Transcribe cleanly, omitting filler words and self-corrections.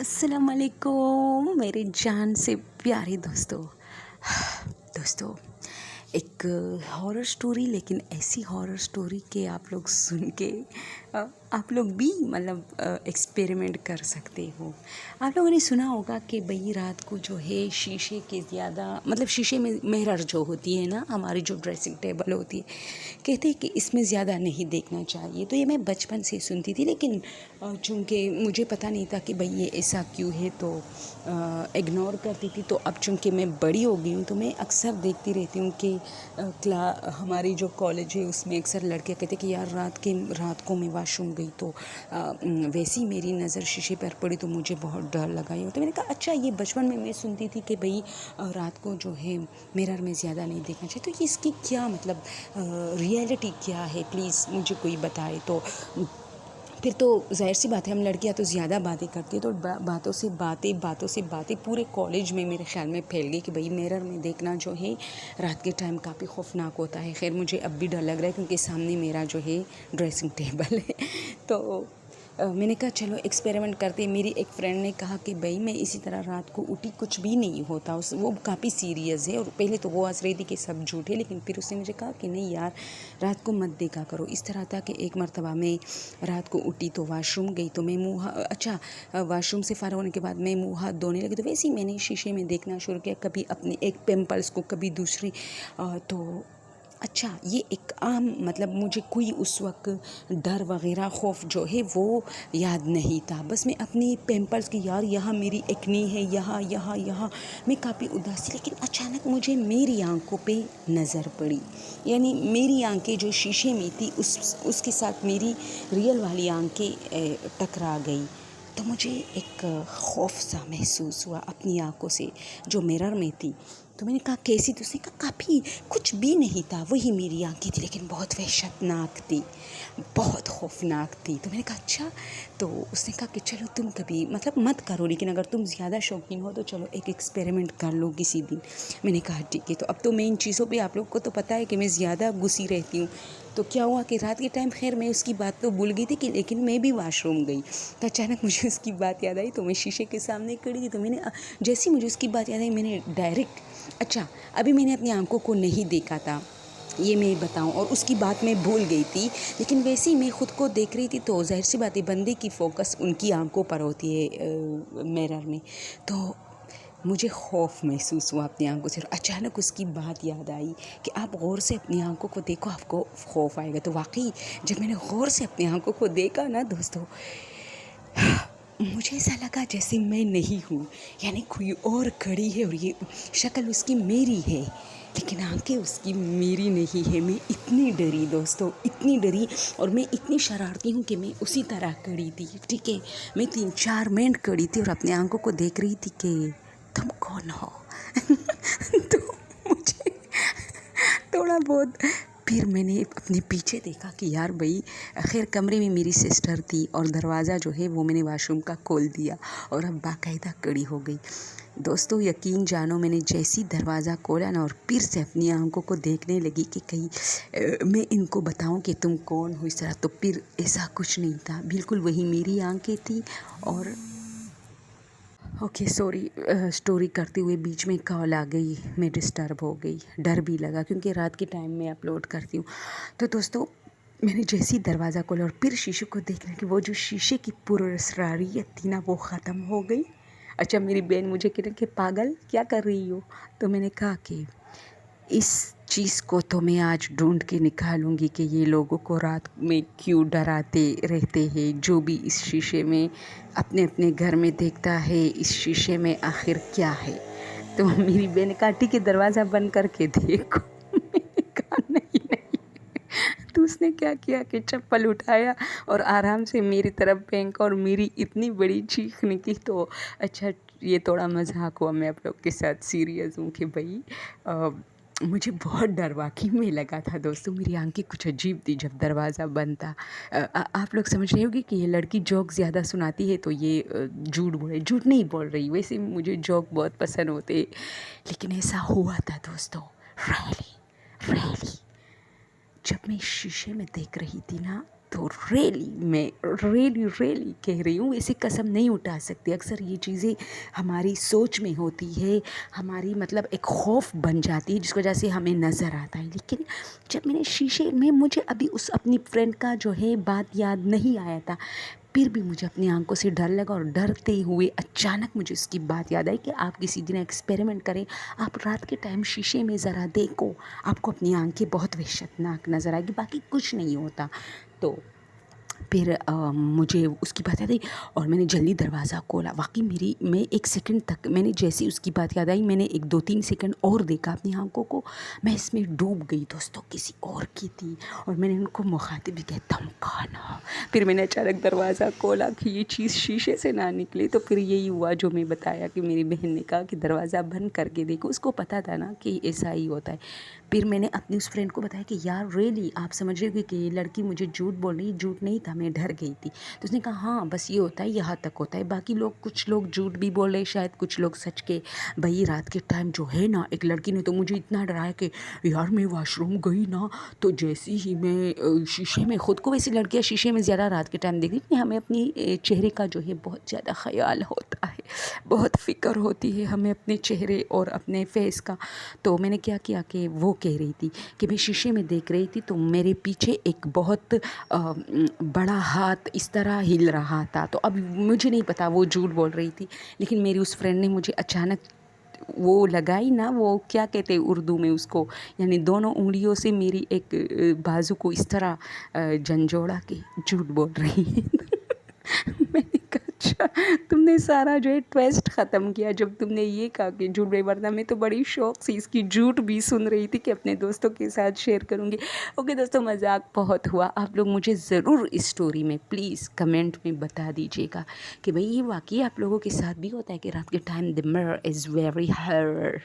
अस्सलाम वालेकुम मेरे जान से प्यारे दोस्तों। दोस्तों, एक हॉरर स्टोरी, लेकिन ऐसी हॉरर स्टोरी के आप लोग सुन के आप लोग भी मतलब एक्सपेरिमेंट कर सकते हो। आप लोगों ने सुना होगा कि भाई रात को जो है शीशे के ज़्यादा मतलब शीशे में मिरर जो होती है ना, हमारी जो ड्रेसिंग टेबल होती है, कहते हैं कि इसमें ज़्यादा नहीं देखना चाहिए। तो ये मैं बचपन से सुनती थी, लेकिन चूँकि मुझे पता नहीं था कि भाई ये ऐसा क्यों है, तो इग्नोर करती थी। तो अब चूँकि मैं बड़ी हो गई हूँ तो मैं अक्सर देखती रहती हूँ कि हमारी जो कॉलेज है उसमें अक्सर लड़के कहते कि यार रात को मैं वॉशरूम गई तो वैसी मेरी नज़र शीशे पर पड़ी तो मुझे बहुत डर लगा। ये तो मैंने कहा अच्छा, ये बचपन में मैं सुनती थी कि भाई रात को जो है मिरर में ज़्यादा नहीं देखना चाहिए। तो इसकी क्या मतलब रियलिटी क्या है, प्लीज़ मुझे कोई बताए। तो फिर तो ज़ाहिर सी बात है, हम लड़कियां तो ज़्यादा बातें करती है, तो बातों से बातें पूरे कॉलेज में मेरे ख्याल में फैल गई कि भाई मिरर में देखना जो है रात के टाइम काफ़ी खौफनाक होता है। खैर मुझे अब भी डर लग रहा है क्योंकि सामने मेरा जो है ड्रेसिंग टेबल है। तो मैंने कहा चलो एक्सपेरिमेंट करते हैं। मेरी एक फ्रेंड ने कहा कि भाई मैं इसी तरह रात को उठी, कुछ भी नहीं होता। वो काफ़ी सीरियस है, और पहले तो वो हंस रही थी कि सब झूठ है, लेकिन फिर उसने मुझे कहा कि नहीं यार, रात को मत देखा करो। इस तरह था कि एक मरतबा मैं रात को उठी तो वॉशरूम गई, तो मैं वॉशरूम से फ़ारिग होने के बाद मैं मुँह हाथ धोने लगी, तो वैसे ही मैंने शीशे में देखना शुरू किया, कभी अपने एक पिम्पल्स को, कभी दूसरी। तो अच्छा, ये एक आम मतलब मुझे कोई उस वक्त डर वगैरह खौफ जो है वो याद नहीं था। बस मैं अपनी पिम्पल्स की, यार यहाँ मेरी एक्नी है, यहाँ यहाँ यहाँ, मैं काफ़ी उदास थी। लेकिन अचानक मुझे मेरी आंखों पे नज़र पड़ी, यानी मेरी आंखें जो शीशे में थी उसके साथ मेरी रियल वाली आंखें टकरा गई। तो मुझे एक खौफ सा महसूस हुआ अपनी आंखों से जो मिरर में थी। तो मैंने कहा कैसी? तो उसने कहा काफ़ी कुछ भी नहीं था, वही मेरी आंखें थी, लेकिन बहुत वहशतनाक थी, बहुत खौफनाक थी। तो मैंने कहा अच्छा। तो उसने कहा कि चलो तुम कभी मतलब मत करो, लेकिन अगर तुम ज़्यादा शौकीन हो तो चलो एक एक्सपेरिमेंट कर लो किसी दिन। मैंने कहा ठीक है। तो अब तो मैं इन चीज़ों पे आप लोग को तो पता है कि मैं ज़्यादा गुस्सी रहती हूँ। तो क्या हुआ कि रात के टाइम, खैर मैं उसकी बात तो भूल गई थी कि लेकिन मैं भी वॉशरूम गई। तो अचानक मुझे उसकी बात याद आई, तो मैं शीशे के सामने खड़ी थी। तो मैंने जैसे ही मुझे उसकी बात याद आई, मैंने डायरेक्ट, अच्छा अभी मैंने अपनी आंखों को नहीं देखा था, ये मैं बताऊं, और उसकी बात मैं भूल गई थी, लेकिन वैसे ही मैं ख़ुद को देख रही थी। तो जाहिर सी बात है, बंदे की फ़ोकस उनकी आंखों पर होती है मिरर में। तो मुझे खौफ महसूस हुआ अपनी आंखों से, और अचानक उसकी बात याद आई कि आप गौर से अपनी आंखों को देखो, आपको खौफ आएगा। तो वाकई जब मैंने गौर से अपनी आंखों को देखा ना दोस्तों, मुझे ऐसा लगा जैसे मैं नहीं हूँ, यानी कोई और खड़ी है और ये शक्ल उसकी मेरी है, लेकिन आंखें उसकी मेरी नहीं है। मैं इतनी डरी दोस्तों, इतनी डरी, और मैं इतनी शरारती हूँ कि मैं उसी तरह खड़ी थी। ठीक है, मैं 3-4 मिनट खड़ी थी और अपने आंखों को देख रही थी कि तुम कौन हो। तो मुझे थोड़ा बहुत, फिर मैंने अपने पीछे देखा कि यार भाई, खैर कमरे में मेरी सिस्टर थी, और दरवाज़ा जो है वो मैंने वॉशरूम का खोल दिया और अब बाकायदा खड़ी हो गई। दोस्तों यकीन जानो, मैंने जैसी दरवाज़ा खोला ना और फिर से अपनी आंखों को देखने लगी कि कहीं मैं इनको बताऊं कि तुम कौन हो इस तरह, तो फिर ऐसा कुछ नहीं था, बिल्कुल वही मेरी आंखें थी। और ओके सॉरी, स्टोरी करते हुए बीच में कॉल आ गई, मैं डिस्टर्ब हो गई, डर भी लगा क्योंकि रात के टाइम में अपलोड करती हूँ। तो दोस्तों, मैंने जैसे ही दरवाज़ा खोला और फिर शीशे को देखने की, वो जो शीशे की पुरस्रारियत थी ना, वो ख़त्म हो गई। अच्छा, मेरी बहन मुझे कहने कि पागल क्या कर रही हो। तो मैंने कहा कि इस चीज़ को तो मैं आज ढूंढ के निकालूंगी कि ये लोगों को रात में क्यों डराते रहते हैं। जो भी इस शीशे में अपने अपने घर में देखता है, इस शीशे में आखिर क्या है। तो मेरी बहन कहा ठीक है, दरवाज़ा बंद करके देखो। मैंने कहा नहीं नहीं। तो उसने क्या किया कि चप्पल उठाया और आराम से मेरी तरफ फेंका, और मेरी इतनी बड़ी चीख निकली। तो अच्छा, ये थोड़ा मजाक हुआ, मैं आप लोग के साथ सीरियस हूँ कि भाई मुझे बहुत डर वाकई में लगा था दोस्तों। मेरी आंखें कुछ अजीब थी जब दरवाज़ा बंद था। आप लोग समझ रहे होगे कि ये लड़की जोक ज़्यादा सुनाती है तो ये झूठ नहीं बोल रही। वैसे मुझे जोक बहुत पसंद होते, लेकिन ऐसा हुआ था दोस्तों, रियली रियली। जब मैं शीशे में देख रही थी ना, तो मैं रियली कह रही हूँ, ऐसी कसम नहीं उठा सकती। अक्सर ये चीज़ें हमारी सोच में होती है, हमारी मतलब एक खौफ बन जाती है, जिसकी वजह से हमें नज़र आता है। लेकिन जब मैंने शीशे में, मुझे अभी उस अपनी फ्रेंड का जो है बात याद नहीं आया था, फिर भी मुझे अपनी आंखों से डर लगा, और डरते हुए अचानक मुझे उसकी बात याद आई कि आप किसी दिन एक्सपेरिमेंट करें, आप रात के टाइम शीशे में ज़रा देखो, आपको अपनी आंखें बहुत वहशतनाक नज़र आएगी, बाकी कुछ नहीं होता। तो फिर मुझे उसकी बात याद आई और मैंने जल्दी दरवाज़ा खोला। वाक़ई मैं 1 सेकंड तक, मैंने जैसे ही उसकी बात याद आई, मैंने 1-2-3 सेकंड और देखा अपनी आँखों को, मैं इसमें डूब गई दोस्तों, किसी और की थी। और मैंने उनको मुखातिब भी किया, धमका ना। फिर मैंने अचानक दरवाज़ा खोला कि ये चीज़ शीशे से ना निकले। तो फिर यही हुआ जो मैं बताया कि मेरी बहन ने कहा कि दरवाज़ा बंद करके देखो। उसको पता था ना कि ऐसा ही होता है। फिर मैंने अपनी उस फ्रेंड को बताया कि यार रियली आप समझ रहे हो कि ये लड़की मुझे झूठ बोल रही है? झूठ नहीं था, मैं डर गई थी। तो उसने कहा हाँ बस ये होता है, यहाँ तक होता है, बाकी लोग, कुछ लोग झूठ भी बोल रहे, शायद कुछ लोग सच के। भाई रात के टाइम जो है ना, एक लड़की ने तो मुझे इतना डराया कि यार मैं वॉशरूम गई ना, तो जैसे ही मैं शीशे में खुद को, वैसी लड़कियाँ शीशे में ज़्यादा रात के टाइम देखती हैं, हमें अपनी चेहरे का जो है बहुत ज़्यादा ख्याल होता है, बहुत फ़िक्र होती है हमें अपने चेहरे और अपने फेस का। तो मैंने क्या किया कि वो कह रही थी कि मैं शीशे में देख रही थी, तो मेरे पीछे एक बहुत बड़ा हाथ इस तरह हिल रहा था। तो अब मुझे नहीं पता वो झूठ बोल रही थी, लेकिन मेरी उस फ्रेंड ने मुझे अचानक वो लगाई ना, वो क्या कहते हैं उर्दू में उसको, यानी दोनों उंगलियों से मेरी एक बाजू को इस तरह झंझोड़ा के झूठ बोल रही है। मैंने कहा अच्छा, तुमने सारा जो है ट्विस्ट ख़त्म किया जब तुमने ये कहा कि झूठ नहीं, वरना मैं तो बड़ी शौक से इसकी झूठ भी सुन रही थी कि अपने दोस्तों के साथ शेयर करूँगी। ओके दोस्तों, मजाक बहुत हुआ। आप लोग मुझे ज़रूर इस स्टोरी में प्लीज़ कमेंट में बता दीजिएगा कि भाई ये वाकई आप लोगों के साथ भी होता है कि रात के time the mirror is very horror.